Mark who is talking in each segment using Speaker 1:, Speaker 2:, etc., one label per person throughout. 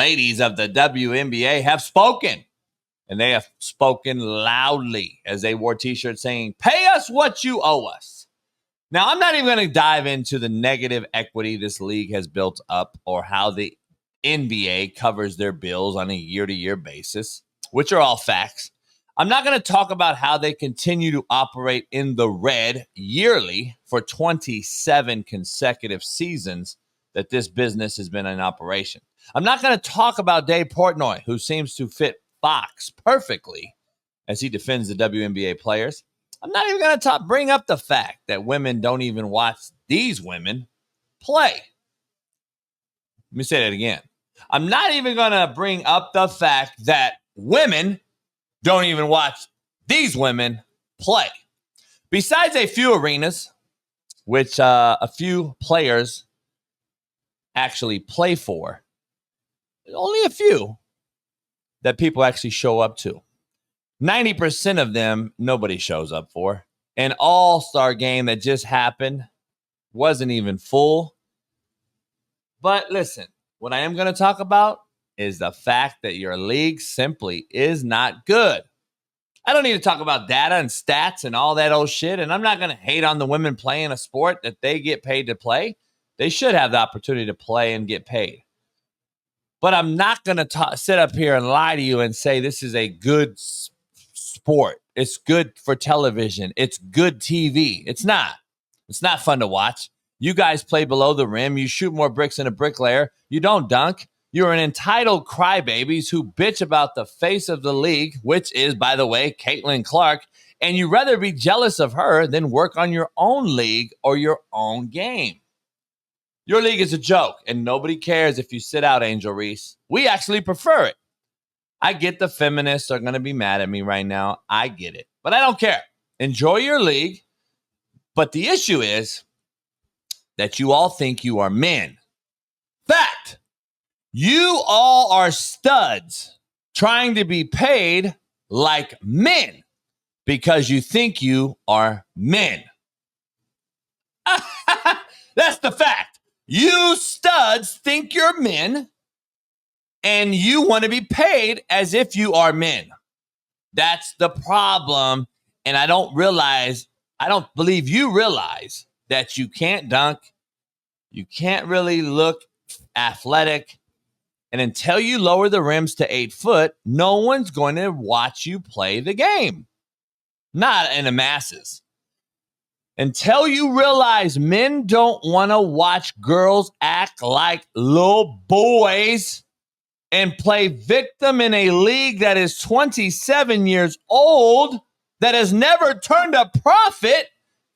Speaker 1: ladies of the WNBA have spoken, and they have spoken loudly as they wore T-shirts saying, "Pay us what you owe us." Now, I'm not even going to dive into the negative equity this league has built up or how the NBA covers their bills on a year-to-year basis, which are all facts. I'm not going to talk about how they continue to operate in the red yearly for 27 consecutive seasons that this business has been in operation. I'm not going to talk about Dave Portnoy, who seems to fit Fox perfectly as he defends the WNBA players. I'm not even going to bring up the fact that women don't even watch these women play. Let me say that again. I'm not even going to bring up the fact that women don't even watch these women play. Besides a few arenas, which a few players actually play for, only a few that people actually show up to. 90% of them, nobody shows up for. An all-star game that just happened wasn't even full. But listen, what I am going to talk about is the fact that your league simply is not good. I don't need to talk about data and stats and all that old shit, and I'm not going to hate on the women playing a sport that they get paid to play. They should have the opportunity to play and get paid. But I'm not going to sit up here and lie to you and say this is a good sport. It's good for television. It's good TV. It's not. It's not fun to watch. You guys play below the rim. You shoot more bricks than a bricklayer. You don't dunk. You're an entitled crybabies who bitch about the face of the league, which is, by the way, Caitlin Clark, and you'd rather be jealous of her than work on your own league or your own game. Your league is a joke, and nobody cares if you sit out, Angel Reese. We actually prefer it. I get the feminists are going to be mad at me right now. I get it, but I don't care. Enjoy your league, but the issue is that you all think you are men. Fact. You all are studs trying to be paid like men because you think you are men. That's the fact. You studs think you're men and you want to be paid as if you are men. That's the problem. And I don't believe you realize that you can't dunk. You can't really look athletic. And until you lower the rims to 8 foot, no one's going to watch you play the game. Not in the masses. Until you realize men don't want to watch girls act like little boys and play victim in a league that is 27 years old, that has never turned a profit,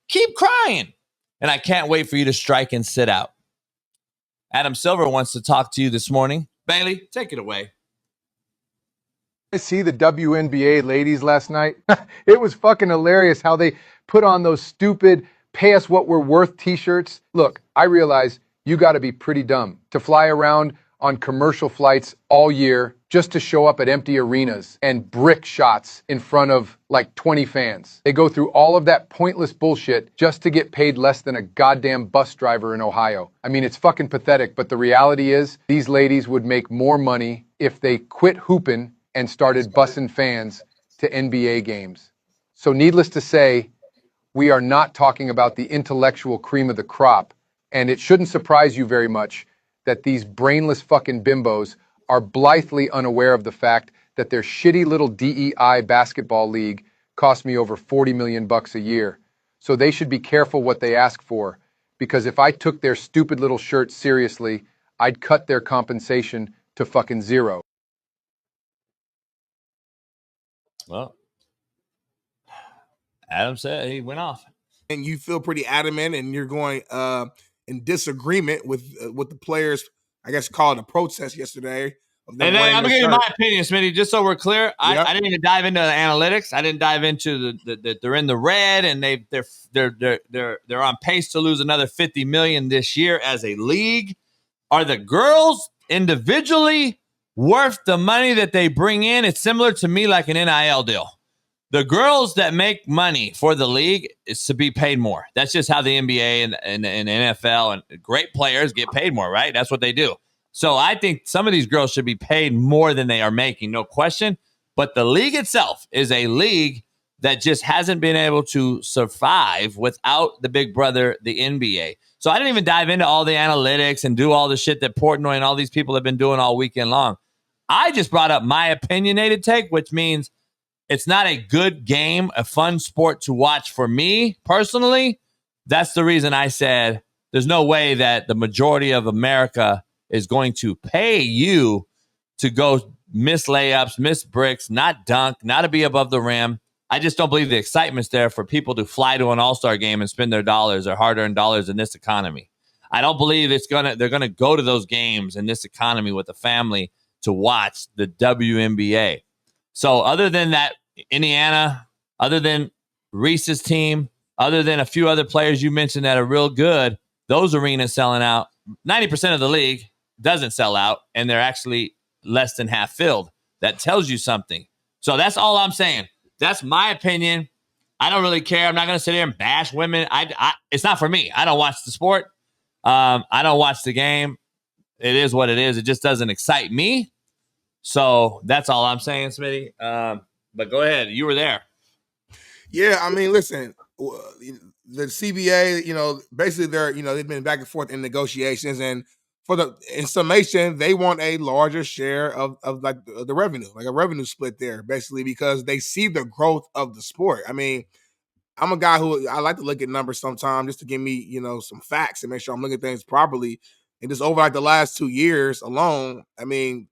Speaker 1: keep crying. And I can't wait for you to strike and sit out. Adam Silver wants to talk to you this morning. Bailey, take it away.
Speaker 2: I see the WNBA ladies last night. It was fucking hilarious how they put on those stupid pay us what we're worth t-shirts. Look, I realize you got to be pretty dumb to fly around on commercial flights all year just to show up at empty arenas and brick shots in front of like 20 fans. They go through all of that pointless bullshit just to get paid less than a goddamn bus driver in Ohio. I mean, it's fucking pathetic, but the reality is these ladies would make more money if they quit hooping and started bussing fans to NBA games. So needless to say, we are not talking about the intellectual cream of the crop, and it shouldn't surprise you very much that these brainless fucking bimbos are blithely unaware of the fact that their shitty little DEI basketball league cost me over $40 million a year. So they should be careful what they ask for, because if I took their stupid little shirts seriously, I'd cut their compensation to fucking zero.
Speaker 1: Well, Adam said he went off.
Speaker 3: And you feel pretty adamant and you're going in disagreement with what the players, I guess, called a protest yesterday.
Speaker 1: And then I'm going to give you my opinion, Smitty, just so we're clear. Yep. I didn't even dive into the analytics. I didn't dive into the they're in the red and they're on pace to lose another $50 million this year as a league. Are the girls individually worth the money that they bring in? It's similar to me like an NIL deal. The girls that make money for the league is to be paid more. That's just how the NBA and NFL and great players get paid more, right? That's what they do. So I think some of these girls should be paid more than they are making, no question. But the league itself is a league that just hasn't been able to survive without the big brother, the NBA. So I didn't even dive into all the analytics and do all the shit that Portnoy and all these people have been doing all weekend long. I just brought up my opinionated take, which means it's not a good game, a fun sport to watch for me personally. That's the reason I said there's no way that the majority of America is going to pay you to go miss layups, miss bricks, not dunk, not to be above the rim. I just don't believe the excitement's there for people to fly to an all-star game and spend their dollars, their hard-earned dollars in this economy. I don't believe they're gonna go to those games in this economy with a family to watch the WNBA. So other than that, Indiana, other than Reese's team, other than a few other players you mentioned that are real good, those arenas selling out. 90% of the league doesn't sell out, and they're actually less than half filled. That tells you something. So that's all I'm saying. That's my opinion. I don't really care. I'm not going to sit here and bash women. It's not for me. I don't watch the sport. I don't watch the game. It is what it is. It just doesn't excite me. So that's all I'm saying, Smitty. But go ahead. You were there.
Speaker 3: Yeah, I mean, listen, the CBA, basically they've been back and forth in negotiations, and in summation, they want a larger share of like the revenue, like a revenue split there, basically, because they see the growth of the sport. I mean, I'm a guy who I like to look at numbers sometimes just to give me, some facts and make sure I'm looking at things properly. And just over like the last 2 years alone, I mean,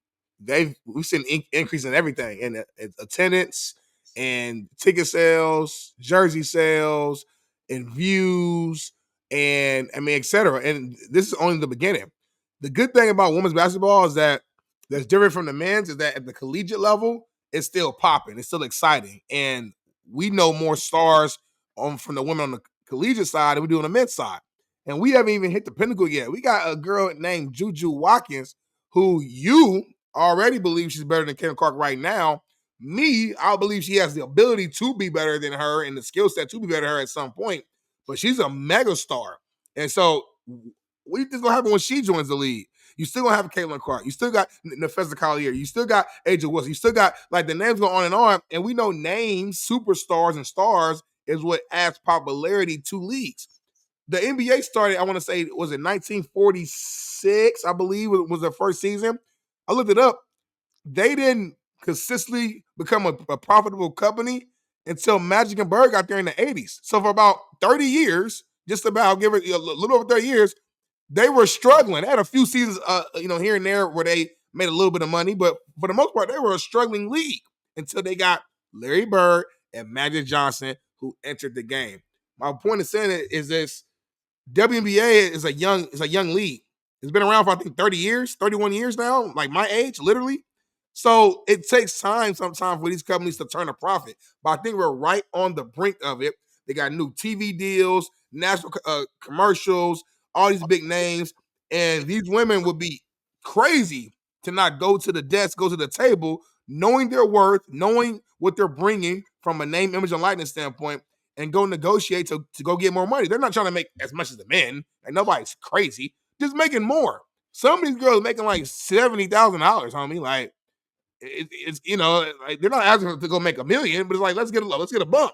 Speaker 3: we've seen increase in everything, in attendance and ticket sales, jersey sales, and views, and I mean, et cetera. And this is only the beginning. The good thing about women's basketball is that's different from the men's is that at the collegiate level, it's still popping. It's still exciting. And we know more stars from the women on the collegiate side than we do on the men's side. And we haven't even hit the pinnacle yet. We got a girl named Juju Watkins, who you already believe she's better than Karen Clark right now. Me, I believe she has the ability to be better than her and the skill set to be better than her at some point. But she's a mega star. And so what do you think is going to happen when she joins the league? You still going to have Caitlin Clark. You still got Nefessa Collier. You still got Aja Wilson. You still got, like, the names go on and on. And we know names, superstars, and stars is what adds popularity to leagues. The NBA started, I want to say, was it 1946, I believe, was their first season. I looked it up. They didn't consistently become a profitable company until Magic and Bird got there in the 80s. So for about 30 years, just about, give it a little over 30 years, they were struggling. They had a few seasons, here and there where they made a little bit of money, but for the most part, they were a struggling league until they got Larry Bird and Magic Johnson, who entered the game. My point of saying it is this: WNBA is a young league. It's been around for, I think, 30 years, 31 years now, like my age, literally. So it takes time sometimes for these companies to turn a profit. But I think we're right on the brink of it. They got new TV deals, national commercials, all these big names. And these women would be crazy to not go to the desk, go to the table, knowing their worth, knowing what they're bringing from a name, image, and likeness standpoint, and go negotiate to go get more money. They're not trying to make as much as the men. Like, nobody's crazy. Just making more. Some of these girls making like $70,000, homie. Like, it's like they're not asking to go make $1 million, but it's like, let's get a bump.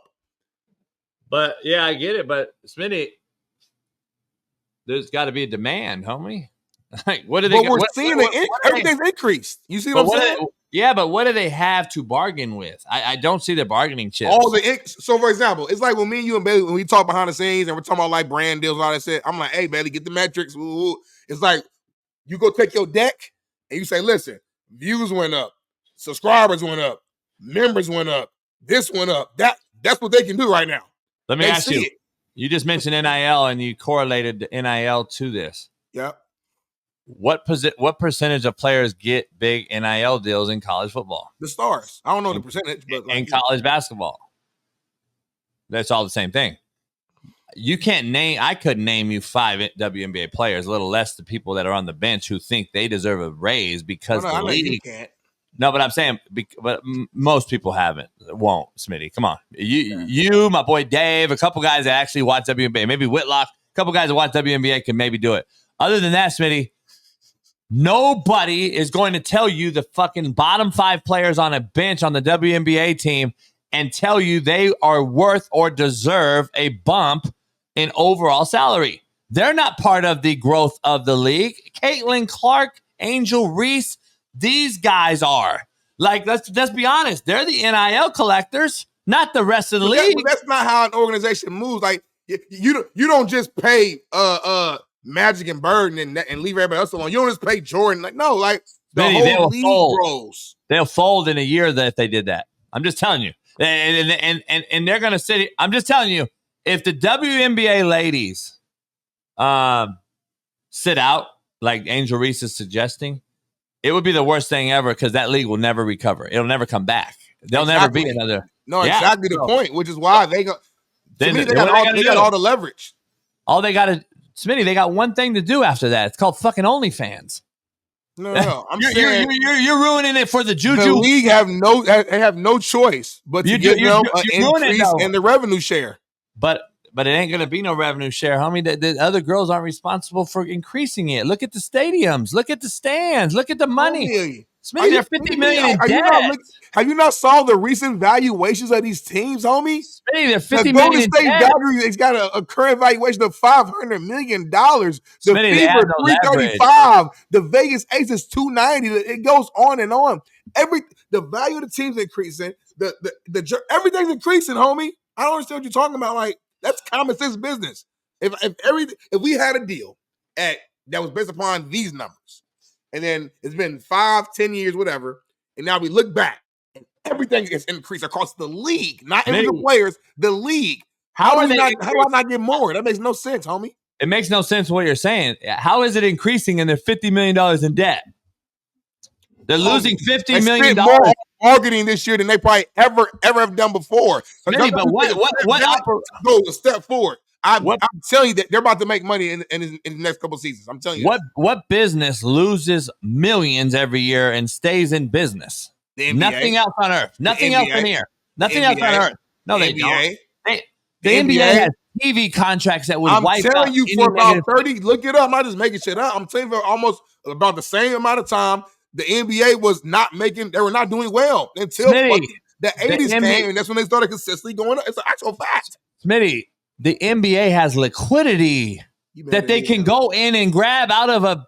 Speaker 1: But yeah, I get it. But Smitty, there's got to be a demand, homie. Like, what do they?
Speaker 3: But we're seeing everything's increased. You see what I'm saying?
Speaker 1: Yeah, but what do they have to bargain with? I don't see the bargaining chips.
Speaker 3: So, for example, it's like when me and you and Bailey, when we talk behind the scenes and we're talking about like brand deals and all that shit, I'm like, hey, Bailey, get the metrics. Ooh. It's like you go take your deck and you say, listen, views went up, subscribers went up, members went up, this went up. That's what they can do right now.
Speaker 1: Let me ask you. You just mentioned NIL and you correlated the NIL to this.
Speaker 3: Yeah.
Speaker 1: What percentage of players get big NIL deals in college football?
Speaker 3: The stars. I don't know the percentage, but
Speaker 1: in college basketball, that's all the same thing. You can't name. I couldn't name you 5 WNBA players, a little less the people that are on the bench who think they deserve a raise because the league.
Speaker 3: You can't.
Speaker 1: No, but I'm saying, but most people won't. Smitty, come on. You, my boy Dave, a couple guys that actually watch WNBA, maybe Whitlock, a couple guys that watch WNBA can maybe do it. Other than that, Smitty, Nobody is going to tell you the fucking bottom 5 players on a bench on the WNBA team and tell you they are worth or deserve a bump in overall salary. They're not part of the growth of the league. Caitlin Clark, Angel Reese, these guys are. Like, let's be honest. They're the NIL collectors, not the rest of the league.
Speaker 3: That's not how an organization moves. Like, you don't just pay Magic and Bird and leave everybody else alone. You don't just pay Jordan. Like, no, like the whole league grows.
Speaker 1: They'll fold in a year if they did that. I'm just telling you. And they're gonna sit. I'm just telling you, if the WNBA ladies sit out, like Angel Reese is suggesting, it would be the worst thing ever because that league will never recover. It'll never come back. There'll never be another.
Speaker 3: No, exactly the point, which is why they got. To me, they got all the leverage.
Speaker 1: All they got to, Smitty, they got one thing to do after that. It's called fucking OnlyFans.
Speaker 3: No. I'm saying
Speaker 1: you're ruining it for the Juju.
Speaker 3: The league have no choice but to give them an increase in the revenue share.
Speaker 1: But it ain't going to be no revenue share, homie. The other girls aren't responsible for increasing it. Look at the stadiums. Look at the stands. Look at the money. Smitty, they're $50 million in debt.
Speaker 3: Have you not saw the recent valuations of these teams, homie?
Speaker 1: Smitty, they're $50 million in debt.
Speaker 3: Value, it's got a current valuation of $500 million. The Fever, $335. The Vegas Ace is $290. It goes on and on. The value of the team's increasing. The everything's increasing, homie. I don't understand what you're talking about. Like, that's common sense business. If we had a deal that was based upon these numbers, and then it's been 5, 10 years, whatever, and now we look back and everything is increased across the league, not individual players, the league. How do I not get more? That makes no sense, homie.
Speaker 1: It makes no sense what you're saying. How is it increasing and they're $50 million in debt? They're losing $50 million.
Speaker 3: More marketing this year than they probably ever have done before.
Speaker 1: Maybe, but what
Speaker 3: go a step forward. I'm telling you that they're about to make money in the next couple of seasons. I'm telling you.
Speaker 1: What business loses millions every year and stays in business?
Speaker 3: The NBA.
Speaker 1: Nothing else on earth. Nothing else in here. Nothing else on earth. No, they don't. The NBA has TV contracts that would wipe out. I'm telling you,
Speaker 3: for about 30, look it up. I'm not just making shit up. I'm telling you, for almost about the same amount of time, the NBA was not making. They were not doing well until the 80s came, and that's when they started consistently going up. It's an actual fact.
Speaker 1: Smitty, the NBA has liquidity that they can go in and grab out of a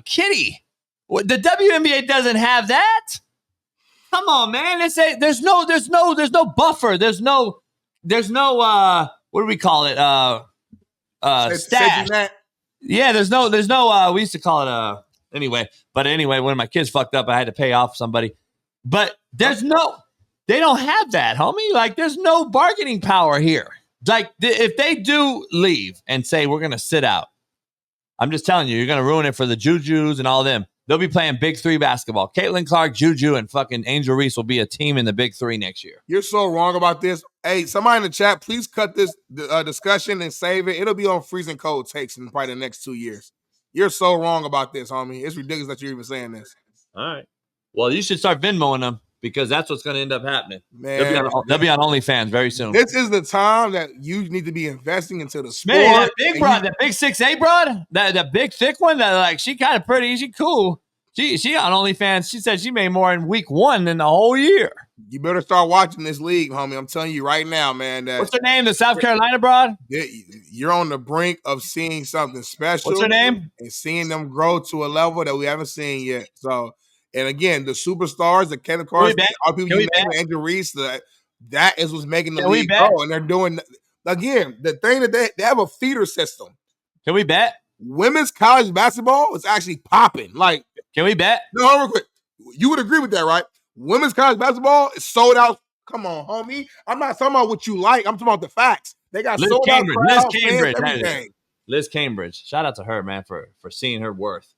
Speaker 1: kitty. The WNBA doesn't have that. Come on, man. There's no buffer. There's no what do we call it? Stash. Yeah, there's no we used to call it anyway. But anyway, when my kids fucked up, I had to pay off somebody. But they don't have that, homie. Like, there's no bargaining power here. Like, if they do leave and say, we're going to sit out, I'm just telling you, you're going to ruin it for the Jujus and all them. They'll be playing Big 3 basketball. Caitlin Clark, Juju, and fucking Angel Reese will be a team in the Big 3 next year.
Speaker 3: You're so wrong about this. Hey, somebody in the chat, please cut this discussion and save it. It'll be on Freezing Cold Takes in probably the next 2 years. You're so wrong about this, homie. It's ridiculous that you're even saying this.
Speaker 1: All right. Well, you should start Venmoing them because that's what's going to end up happening.
Speaker 3: Man,
Speaker 1: they'll be on OnlyFans very soon.
Speaker 3: This is the time that you need to be investing into the sport.
Speaker 1: Man, that big 6'8" broad, that big thick one, that like she kind of pretty, she cool. She on OnlyFans. She said she made more in week 1 than the whole year.
Speaker 3: You better start watching this league, homie. I'm telling you right now, man.
Speaker 1: What's her name? The South Carolina broad?
Speaker 3: You're on the brink of seeing something special.
Speaker 1: What's her name?
Speaker 3: And seeing them grow to a level that we haven't seen yet. So, and again, the superstars, the Kenneth Carson, Angel Reese, that is what's making the league grow. And they're doing, again, the thing that they have a feeder system.
Speaker 1: Can we bet?
Speaker 3: Women's college basketball is actually popping. Like,
Speaker 1: can we bet?
Speaker 3: No, real quick. You would agree with that, right? Women's college basketball is sold out. Come on, homie. I'm not talking about what you like. I'm talking about the facts. They got
Speaker 1: Liz
Speaker 3: sold
Speaker 1: Cambridge,
Speaker 3: out.
Speaker 1: Liz Cambridge. Shout out to her, man, for seeing her worth.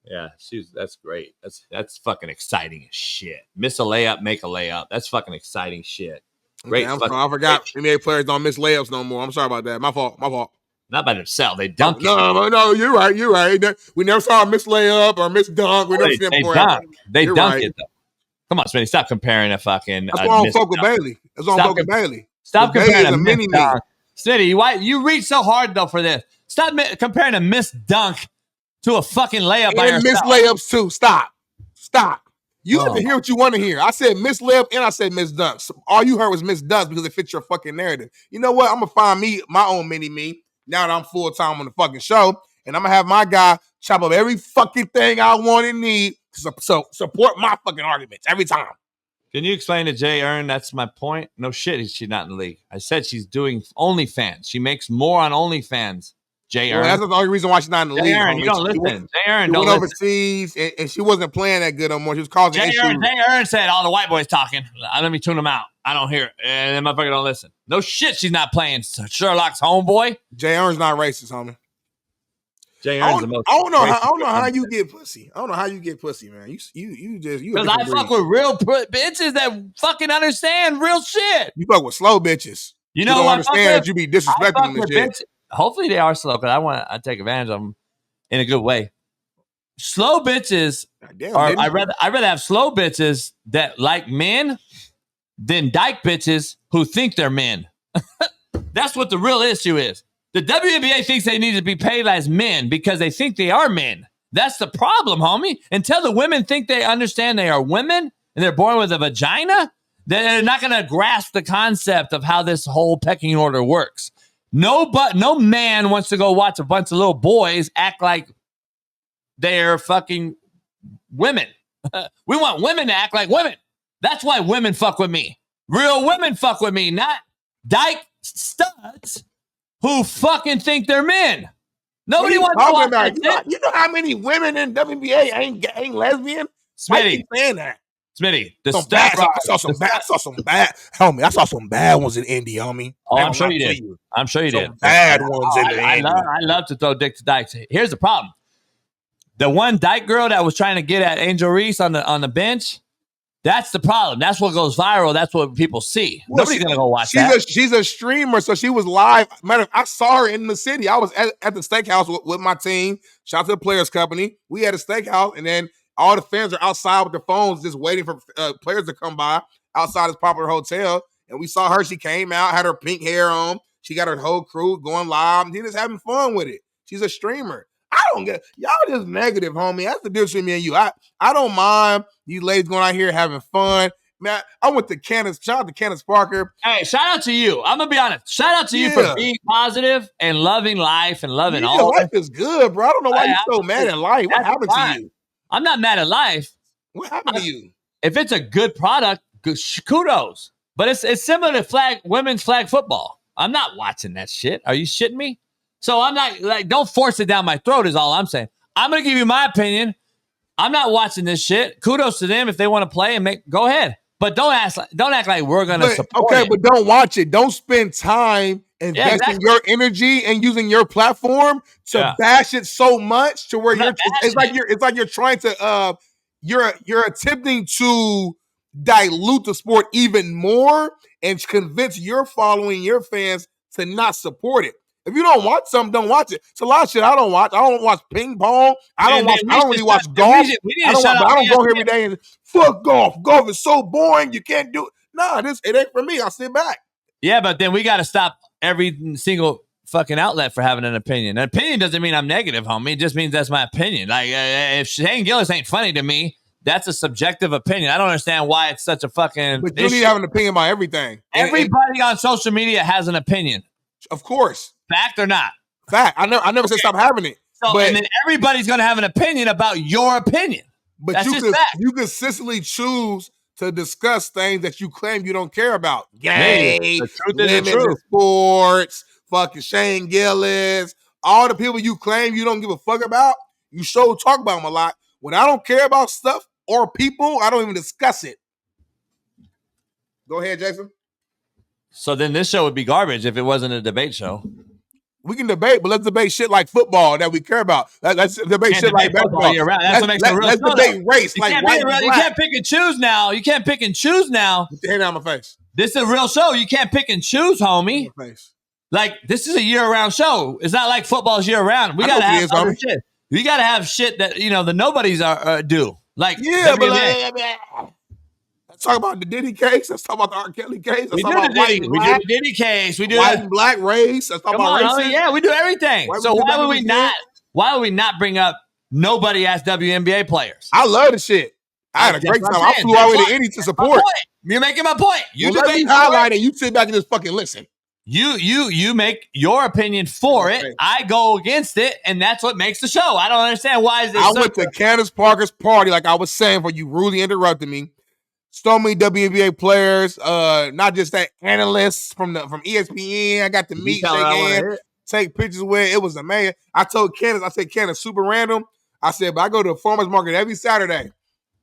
Speaker 1: Yeah, that's great. That's fucking exciting as shit. Miss a layup, make a layup. That's fucking exciting shit. Great.
Speaker 3: Okay, I forgot NBA players don't miss layups no more. I'm sorry about that. My fault.
Speaker 1: Not by themselves. They dunk it.
Speaker 3: No, you're right. We never saw a miss layup or miss dunk. We never seen it before.
Speaker 1: They dunk it, though. Come on, Smitty. Stop comparing a fucking.
Speaker 3: That's why I'm fucking Bailey. That's why I'm fucking Bailey.
Speaker 1: Stop comparing a mini dunk. Smitty, you reach so hard, though, for this. Stop comparing a missed dunk to a fucking layup by
Speaker 3: And
Speaker 1: herself.
Speaker 3: miss layups too. Stop. You have
Speaker 1: Oh.
Speaker 3: to hear what you want to hear. I said miss layup and I said miss dunks. All you heard was miss dunks because it fits your fucking narrative. You know what? I'm gonna find me my own mini-me now that I'm full-time on the fucking show, and I'm gonna have my guy chop up every fucking thing I want and need to support my fucking arguments every time.
Speaker 1: Can you explain to Jay Earn? That's my point. No shit, she's not in the league. I said she's doing OnlyFans. She makes more on OnlyFans. Jay Earn.
Speaker 3: That's the only reason why she's not in the league.
Speaker 1: Aaron, you don't listen. Jay Earn
Speaker 3: she
Speaker 1: don't
Speaker 3: went
Speaker 1: listen.
Speaker 3: overseas and she wasn't playing that good no more. She was causing issues.
Speaker 1: Jay Earn said all the white boys talking. Let me tune them out. I don't hear it. And then motherfucker don't listen. No shit, she's not playing Sherlock's homeboy.
Speaker 3: Jay Earn's not racist, homie.
Speaker 1: Jay Earn's the most.
Speaker 3: I don't know how you get pussy. I don't know how you get pussy, man. You
Speaker 1: because I fuck with real bitches that fucking understand real shit.
Speaker 3: You fuck with slow bitches.
Speaker 1: You know
Speaker 3: don't
Speaker 1: what?
Speaker 3: understand that you be disrespecting them and shit.
Speaker 1: Bitches. Hopefully they are slow because I take advantage of them in a good way. Slow bitches I'd rather have slow bitches that like men than dyke bitches who think they're men. That's what the real issue is. The WNBA thinks they need to be paid as men because they think they are men. That's the problem, homie. Until the women think they understand they are women and they're born with a vagina, they're not going to grasp the concept of how this whole pecking order works. No man wants to go watch a bunch of little boys act like they're fucking women. We want women to act like women. That's why women fuck with me. Real women fuck with me, not dyke studs who fucking think they're men. Nobody wants to watch that.
Speaker 3: You know how many women in WNBA ain't lesbian?
Speaker 1: Smitty.
Speaker 3: I keep saying that.
Speaker 1: Smitty,
Speaker 3: I saw some bad. Homie, I saw some bad ones in Indy, homie.
Speaker 1: Oh, I'm sure you did. I'm sure you did.
Speaker 3: Bad ones in the Indy.
Speaker 1: I love to throw dick to dykes. Here's the problem. The one dyke girl that was trying to get at Angel Reese on the bench, that's the problem. That's what goes viral. That's what people see.
Speaker 3: Well,
Speaker 1: Nobody's going to go watch that.
Speaker 3: She's a streamer, so she was live. Matter of fact, I saw her in the city. I was at the steakhouse with my team. Shout out to the Players Company. We had a steakhouse, and then all the fans are outside with their phones just waiting for players to come by outside this popular hotel. And we saw her. She came out, had her pink hair on. She got her whole crew going live. And she just having fun with it. She's a streamer. I don't get y'all just negative, homie. That's the difference between me and you. I don't mind you ladies going out here having fun. Man, I went to Candace. Shout out to Candace Parker.
Speaker 1: Hey, shout out to you. I'm gonna be honest. Shout out to you for being positive and loving life and loving all.
Speaker 3: Life is good, bro. I don't know why you're so mad at life. What happened to you?
Speaker 1: I'm not mad at life.
Speaker 3: What happened to you?
Speaker 1: If it's a good product, kudos. But it's similar to women's flag football. I'm not watching that shit. Are you shitting me? So I'm not don't force it down my throat is all I'm saying. I'm going to give you my opinion. I'm not watching this shit. Kudos to them if they want to play and go ahead. But don't act like we're going to support it.
Speaker 3: But don't watch it. Don't spend time investing your energy and using your platform to bash it so much to where it's like you're trying to you're attempting to dilute the sport even more and convince your following, your fans to not support it. If you don't watch something, don't watch it. It's a lot of shit I don't watch. I don't watch ping pong. I don't really watch golf. I don't go here every day and fuck golf. Golf is so boring. You can't do it. Nah, it ain't for me. I'll sit back.
Speaker 1: Yeah, but then we got to stop every single fucking outlet for having an opinion. An opinion doesn't mean I'm negative, homie. It just means that's my opinion. Like if Shane Gillis ain't funny to me, that's a subjective opinion. I don't understand why it's such a fucking.
Speaker 3: But you need to have an opinion about everything.
Speaker 1: Everybody on social media has an opinion.
Speaker 3: Of course.
Speaker 1: Fact or not?
Speaker 3: Fact. I never said stop having it.
Speaker 1: So, and then everybody's going to have an opinion about your opinion.
Speaker 3: But
Speaker 1: that's
Speaker 3: you consistently choose to discuss things that you claim you don't care about. Gay, women in sports, fucking Shane Gillis, all the people you claim you don't give a fuck about, you talk about them a lot. When I don't care about stuff or people, I don't even discuss it. Go ahead, Jason.
Speaker 1: So then this show would be garbage if it wasn't a debate show.
Speaker 3: We can debate, but let's debate shit like football that we care about. Let's debate shit like basketball.
Speaker 1: That's what makes it real.
Speaker 3: Let's debate race like white and black.
Speaker 1: You can't pick and choose now. You can't pick and choose now.
Speaker 3: Get your hand out of my face.
Speaker 1: This is a real show. You can't pick and choose, homie. Like, this is a year-round show. It's not like football's year-round. We got to have other shit. We got to have shit that, the nobodies do. Like,
Speaker 3: yeah, but let's talk about the Diddy case. Let's talk about the R. Kelly case.
Speaker 1: We do the Diddy case. We do
Speaker 3: white and black race. Let's talk about racism.
Speaker 1: Yeah, we do everything. So why would we not bring up Nobody asked WNBA players.
Speaker 3: I love the shit. I had a great time. I flew all the way to Indy to support.
Speaker 1: You're making my point. You
Speaker 3: let me highlight it. You sit back and just fucking listen.
Speaker 1: You make your opinion for it. I go against it, and that's what makes the show. I don't understand why is this.
Speaker 3: I went to Candace Parker's party, like I was saying, for you rudely interrupted me. So many WNBA players, not just that, analysts from ESPN. I got to meet, shake hands, take pictures with. It was amazing. I told Candace, I said, Candace, super random. I said, but I go to the farmer's market every Saturday.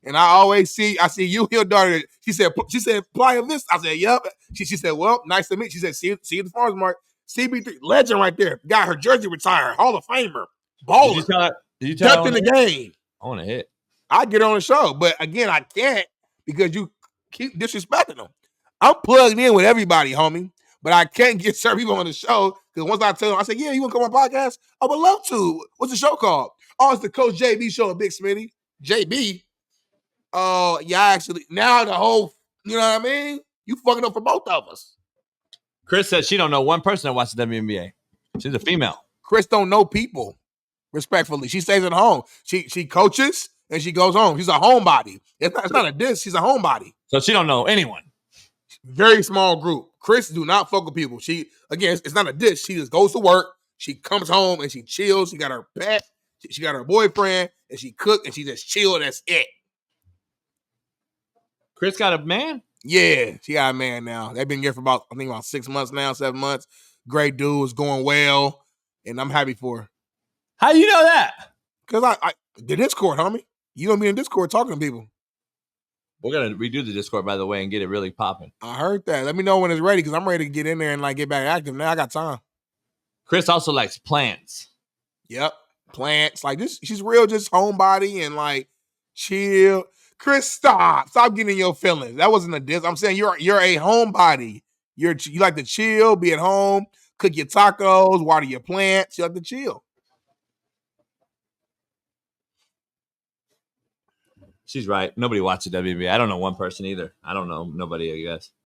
Speaker 3: And I see you, your daughter. She said, Playa Vista. I said, yep. She said, well, nice to meet you. She said, see you at the farmer's market. CB3, legend right there. Got her jersey retired. Hall of Famer. Baller.
Speaker 1: Did you tell
Speaker 3: in the game.
Speaker 1: I want to hit.
Speaker 3: I get on the show. But again, I can't because you keep disrespecting them. I'm plugged in with everybody, homie. But I can't get certain people on the show because once I tell them, I say, yeah, you want to come on my podcast? I would love to. What's the show called? Oh, it's the Coach JB show at Big Smitty. JB? Oh, yeah, actually, now the whole, you know what I mean? You fucking up for both of us.
Speaker 1: Chris said she don't know one person that watches WNBA. She's a female.
Speaker 3: Chris don't know people, respectfully. She stays at home. She coaches and she goes home. She's a homebody. It's not a diss. She's a homebody.
Speaker 1: So she don't know anyone.
Speaker 3: Very small group. Chris do not fuck with people. It's not a diss. She just goes to work. She comes home and she chills. She got her pet. She got her boyfriend and she cook and she just chill. That's it.
Speaker 1: Chris got a man?
Speaker 3: Yeah, she got a man now. They've been here for about 6 months now, 7 months. Great dude, is going well, and I'm happy for her.
Speaker 1: How you know that?
Speaker 3: Because the Discord, homie. You don't be in Discord talking to people.
Speaker 1: We're going to redo the Discord, by the way, and get it really popping.
Speaker 3: I heard that. Let me know when it's ready, because I'm ready to get in there and get back active. Now I got time.
Speaker 1: Chris also likes plants.
Speaker 3: Yep, plants. She's real just homebody and chill. Chris, stop getting in your feelings. That wasn't a diss. I'm saying you're a homebody. You like to chill, be at home, cook your tacos, water your plants. You like to chill.
Speaker 1: She's right. Nobody watches WNBA. I don't know one person either. I don't know nobody, I guess.